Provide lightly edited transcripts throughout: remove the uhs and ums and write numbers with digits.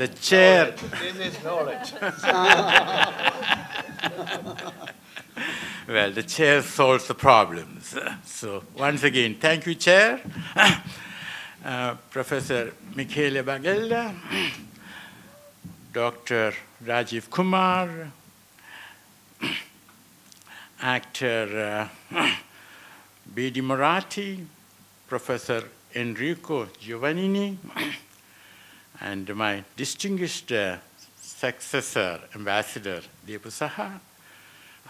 the chair. This is knowledge. Well, the chair solves the problems. So once again, thank you, Chair. Professor Michele Bagella, Dr. Rajiv Kumar, actor B.D. Moratti, Professor Enrico Giovannini, and my distinguished successor, Ambassador Deepu Saha.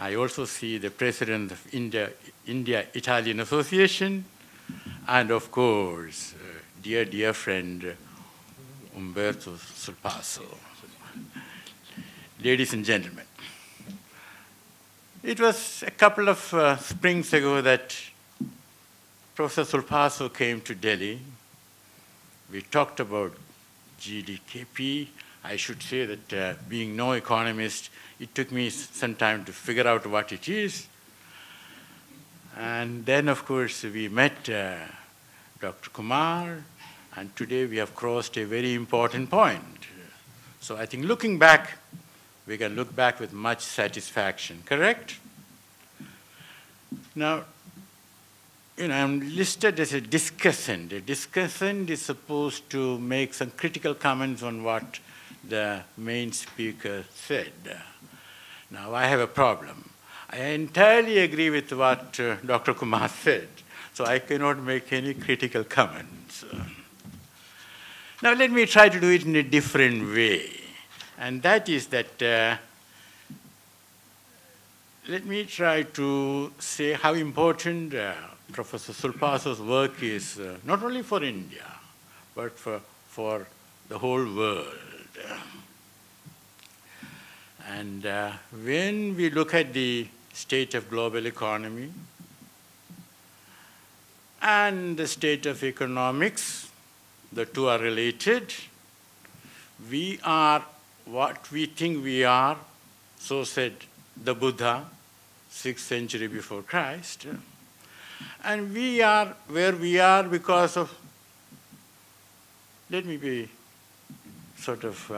I also see the President of India-Italian Association, and of course, dear friend, Umberto Sulpasso. Ladies and gentlemen, it was a couple of springs ago that Professor Sulpasso came to Delhi. We talked about GDKP. I should say that being no economist, it took me some time to figure out what it is. And then, of course, we met Dr. Kumar, and today we have crossed a very important point. So I think looking back, we can look back with much satisfaction, correct? Now, I'm listed as a discussant. A discussant is supposed to make some critical comments on what the main speaker said. Now, I have a problem. I entirely agree with what Dr. Kumar said, so I cannot make any critical comments. Now, let me try to do it in a different way, and that is that let me try to say how important Professor Sulpasso's work is, not only for India, but for the whole world. And when we look at the state of global economy and the state of economics, the two are related. We are what we think we are, so said the Buddha, 6th century before Christ. And we are where we are because of, let me be sort of,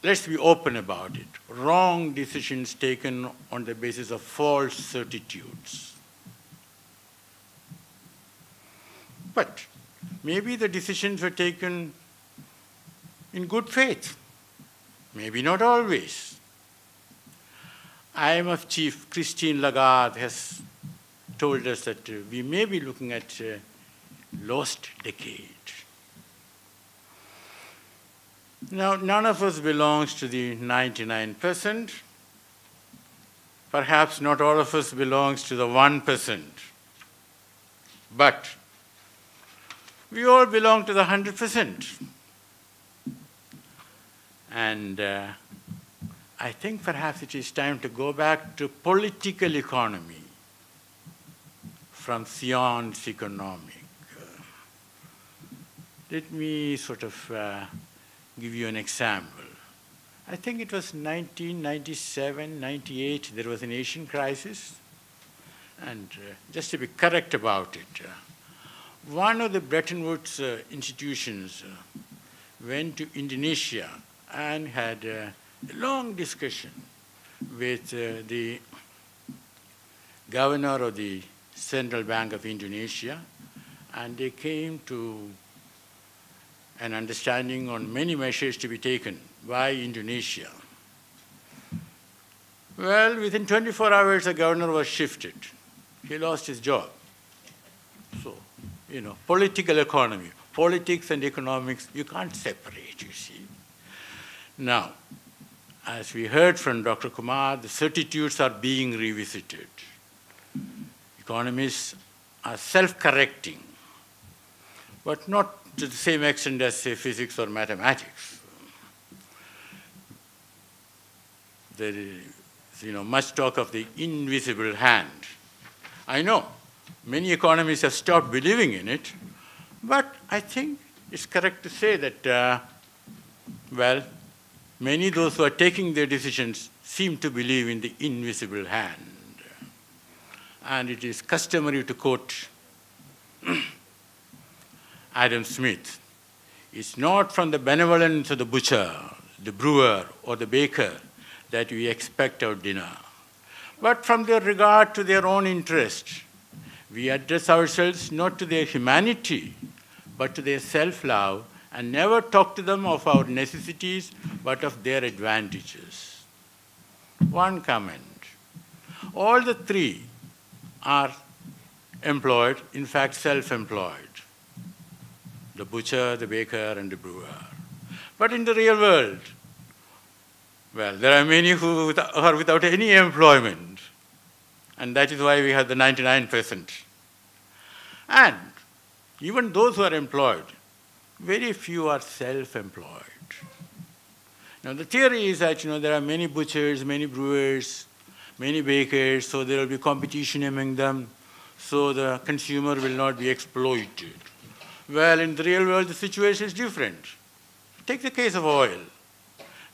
let's be open about it. Wrong decisions taken on the basis of false certitudes. But maybe the decisions were taken in good faith. Maybe not always. IMF chief Christine Lagarde has told us that we may be looking at a lost decade. Now, none of us belongs to the 99%. Perhaps not all of us belongs to the 1%. But we all belong to the 100%. And I think perhaps it is time to go back to political economy from science economic. Let me sort of give you an example. I think it was 1997, 98, there was an Asian crisis. And just to be correct about it, one of the Bretton Woods institutions went to Indonesia and had a long discussion with the governor of the Central Bank of Indonesia, and they came to an understanding on many measures to be taken by Indonesia. Well, within 24 hours, the governor was shifted. He lost his job. So, political economy, politics and economics, you can't separate, you see. Now, as we heard from Dr. Kumar, the certitudes are being revisited. Economists are self-correcting, but not to the same extent as, say, physics or mathematics. There is, much talk of the invisible hand. I know many economists have stopped believing in it, but I think it's correct to say that, well, many of those who are taking their decisions seem to believe in the invisible hand. And it is customary to quote Adam Smith. It's not from the benevolence of the butcher, the brewer, or the baker that we expect our dinner, but from their regard to their own interest. We address ourselves not to their humanity, but to their self-love, and never talk to them of our necessities, but of their advantages. One comment. All the three are employed, in fact, self-employed. The butcher, the baker, and the brewer. But in the real world, well, there are many who are without any employment. And that is why we have the 99%. And even those who are employed, very few are self-employed. Now, the theory is that, there are many butchers, many brewers, many bakers, so there will be competition among them, so the consumer will not be exploited. Well, in the real world, the situation is different. Take the case of oil.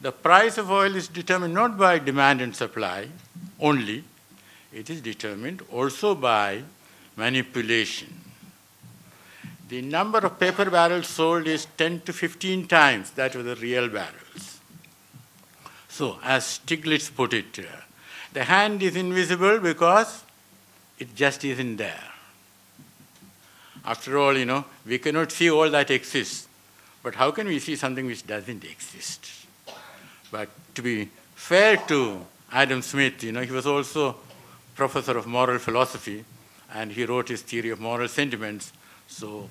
The price of oil is determined not by demand and supply only. It is determined also by manipulation. The number of paper barrels sold is 10 to 15 times that of the real barrels. So, as Stiglitz put it, the hand is invisible because it just isn't there. After all, we cannot see all that exists. But how can we see something which doesn't exist? But to be fair to Adam Smith, he was also professor of moral philosophy, and he wrote his theory of moral sentiments. So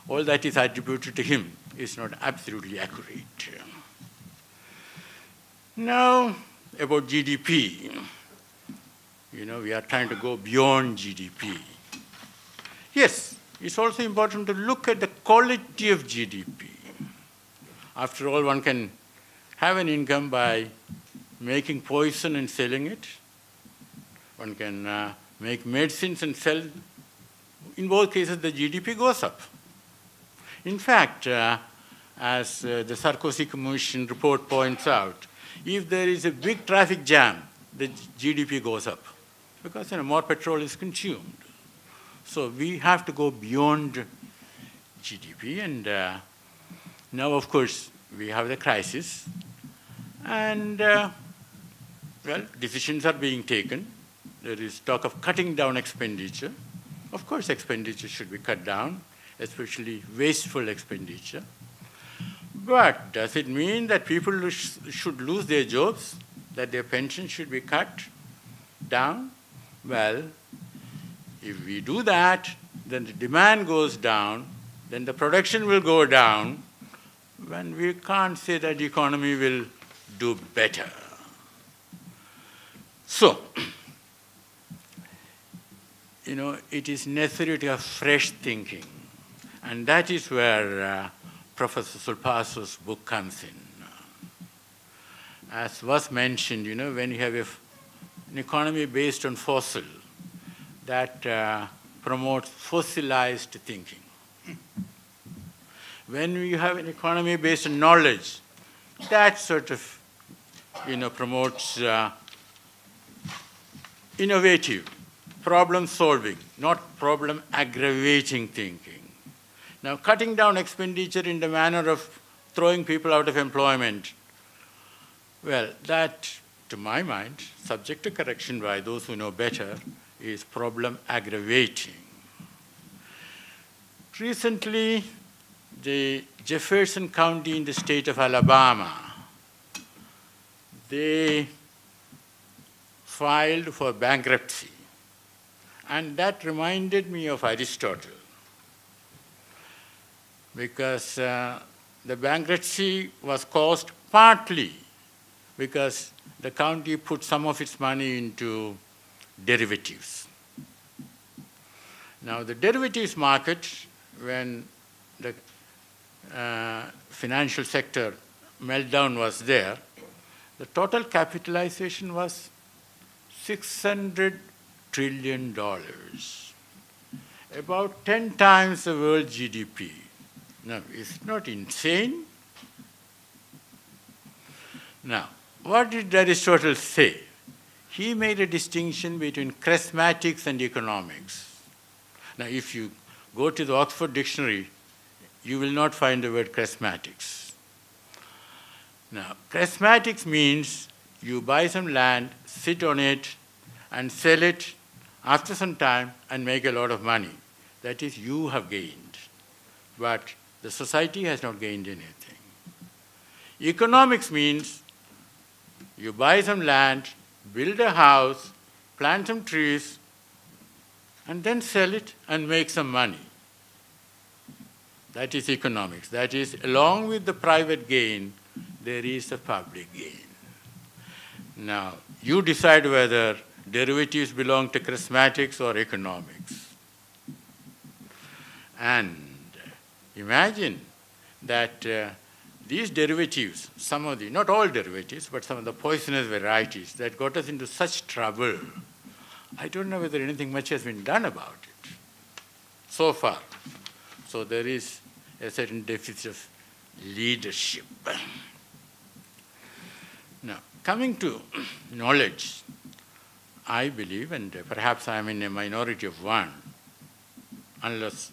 all that is attributed to him is not absolutely accurate. Now, about GDP. We are trying to go beyond GDP. Yes, it's also important to look at the quality of GDP. After all, one can have an income by making poison and selling it. One can make medicines and sell. In both cases, the GDP goes up. In fact, as the Sarkozy Commission report points out, if there is a big traffic jam, the GDP goes up because more petrol is consumed. So we have to go beyond GDP, and now, of course, we have the crisis, and decisions are being taken. There is talk of cutting down expenditure. Of course, expenditure should be cut down, especially wasteful expenditure. But does it mean that people should lose their jobs, that their pension should be cut down? Well, if we do that, then the demand goes down, then the production will go down, when we can't say that the economy will do better. So, it is necessary to have fresh thinking. And that is where Professor Sulpaso's book comes in. As was mentioned, when you have an economy based on fossil, that promotes fossilized thinking. When you have an economy based on knowledge, that sort of, promotes innovative, problem-solving, not problem-aggravating thinking. Now, cutting down expenditure in the manner of throwing people out of employment, well, that, to my mind, subject to correction by those who know better, is problem-aggravating. Recently, the Jefferson County in the state of Alabama, they filed for bankruptcy. And that reminded me of Aristotle, because the bankruptcy was caused partly because the county put some of its money into derivatives. Now, the derivatives market, when the financial sector meltdown was there, the total capitalization was $600 trillion, about 10 times the world GDP. Now, it's not insane. Now, what did Aristotle say? He made a distinction between charismatics and economics. Now, if you go to the Oxford Dictionary, you will not find the word charismatics. Now, charismatics means you buy some land, sit on it, and sell it after some time and make a lot of money. That is, you have gained. But the society has not gained anything. Economics means you buy some land, build a house, plant some trees, and then sell it and make some money. That is economics. That is, along with the private gain, there is a public gain. Now, you decide whether derivatives belong to charismatics or economics. And imagine that these derivatives, some of the, not all derivatives, but some of the poisonous varieties that got us into such trouble, I don't know whether anything much has been done about it so far. So there is a certain deficit of leadership. Now, coming to knowledge, I believe, and perhaps I am in a minority of one, unless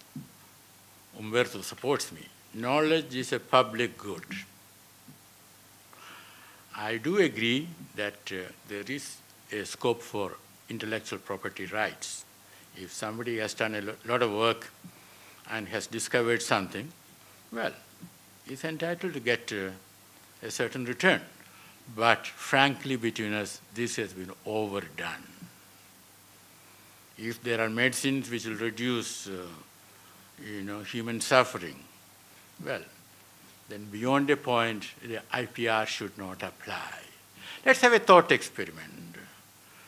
Umberto supports me, knowledge is a public good. I do agree that there is a scope for intellectual property rights. If somebody has done a lot of work and has discovered something, well, he's entitled to get a certain return. But frankly, between us, this has been overdone. If there are medicines which will reduce human suffering, well, then beyond a point, the IPR should not apply. Let's have a thought experiment.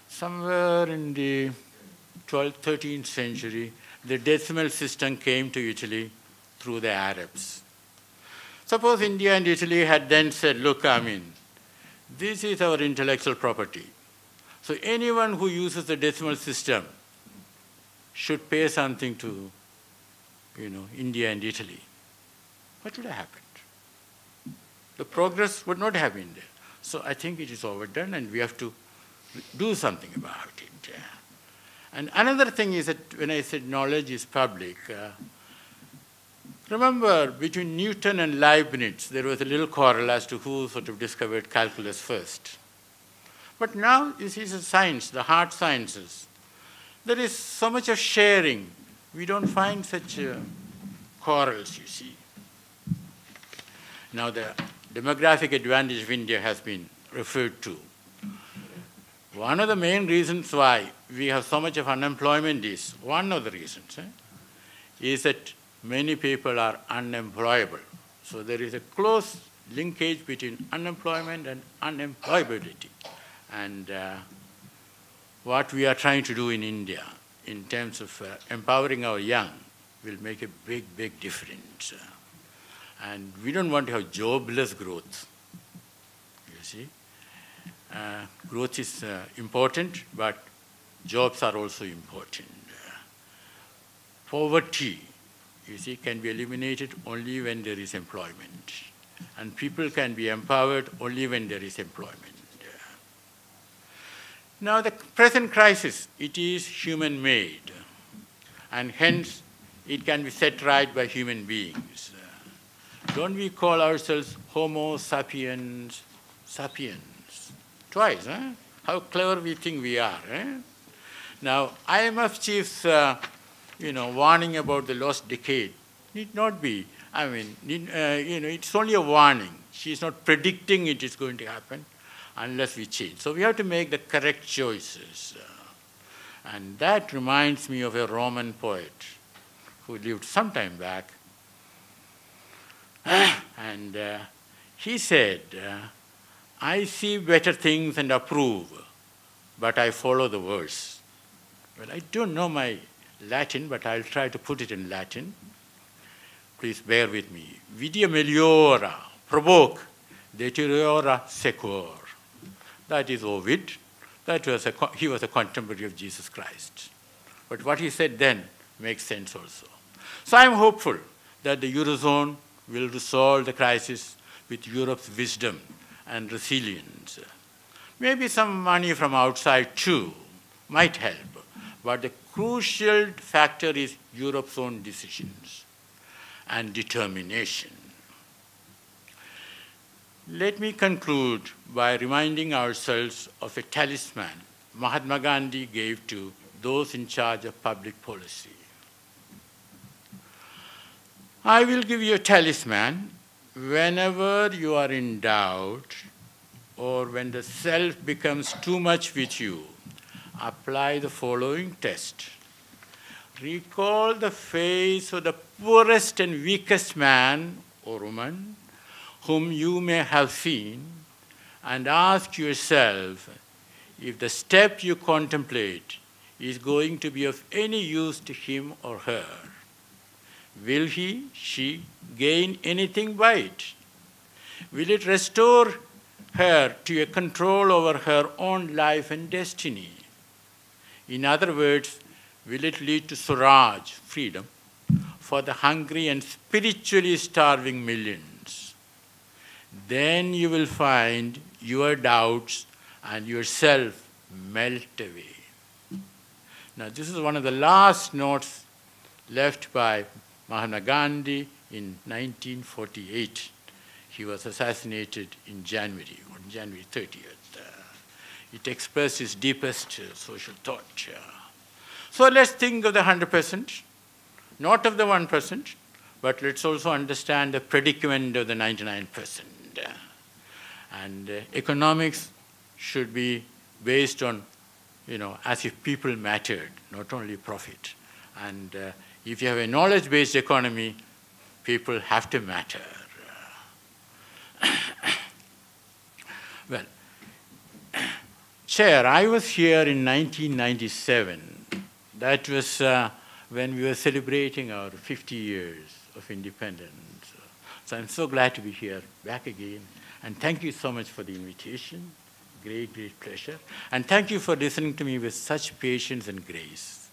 Somewhere in the 12th, 13th century, the decimal system came to Italy through the Arabs. Suppose India and Italy had then said, look, this is our intellectual property. So anyone who uses the decimal system should pay something to, India and Italy. What would have happened? The progress would not have been there. So I think it is overdone and we have to do something about it. And another thing is that when I said knowledge is public, remember between Newton and Leibniz, there was a little quarrel as to who sort of discovered calculus first. But now this is a science, the hard sciences. There is so much of sharing. We don't find such quarrels, you see. Now the demographic advantage of India has been referred to. One of the main reasons why we have so much of unemployment is, one of the reasons, is that many people are unemployable. So there is a close linkage between unemployment and unemployability. And what we are trying to do in India in terms of empowering our young will make a big, big difference. And we don't want to have jobless growth, you see. Growth is important, but jobs are also important. Poverty, you see, can be eliminated only when there is employment. And people can be empowered only when there is employment. Now, the present crisis, it is human-made. And hence, it can be set right by human beings. Don't we call ourselves Homo sapiens sapiens? Twice, How clever we think we are, Now, IMF chief's, warning about the lost decade need not be, it's only a warning. She's not predicting it is going to happen unless we change. So we have to make the correct choices. And that reminds me of a Roman poet who lived some time back. And he said, I see better things and approve, but I follow the verse. Well, I don't know my Latin, but I'll try to put it in Latin. Please bear with me. Vidia meliora, provoke, deteriora sequor. That is Ovid. He was a contemporary of Jesus Christ. But what he said then makes sense also. So I'm hopeful that the Eurozone will resolve the crisis with Europe's wisdom and resilience. Maybe some money from outside too might help, but the crucial factor is Europe's own decisions. and determination. Let me conclude by reminding ourselves of a talisman Mahatma Gandhi gave to those in charge of public policy. I will give you a talisman whenever you are in doubt or when the self becomes too much with you. Apply the following test. Recall the face of the poorest and weakest man or woman whom you may have seen, and ask yourself if the step you contemplate is going to be of any use to him or her. Will he, she gain anything by it? Will it restore her to a control over her own life and destiny? In other words, will it lead to Swaraj, freedom, for the hungry and spiritually starving millions? Then you will find your doubts and yourself melt away. Now, this is one of the last notes left by Mahatma Gandhi in 1948. He was assassinated in January, on January 30th. It expressed his deepest social thought. So let's think of the 100%, not of the 1%, but let's also understand the predicament of the 99%. And economics should be based on, as if people mattered, not only profit. And if you have a knowledge-based economy, people have to matter. Well, Chair, I was here in 1997. That was when we were celebrating our 50 years of independence. So I'm so glad to be here back again. And thank you so much for the invitation. Great, great pleasure. And thank you for listening to me with such patience and grace.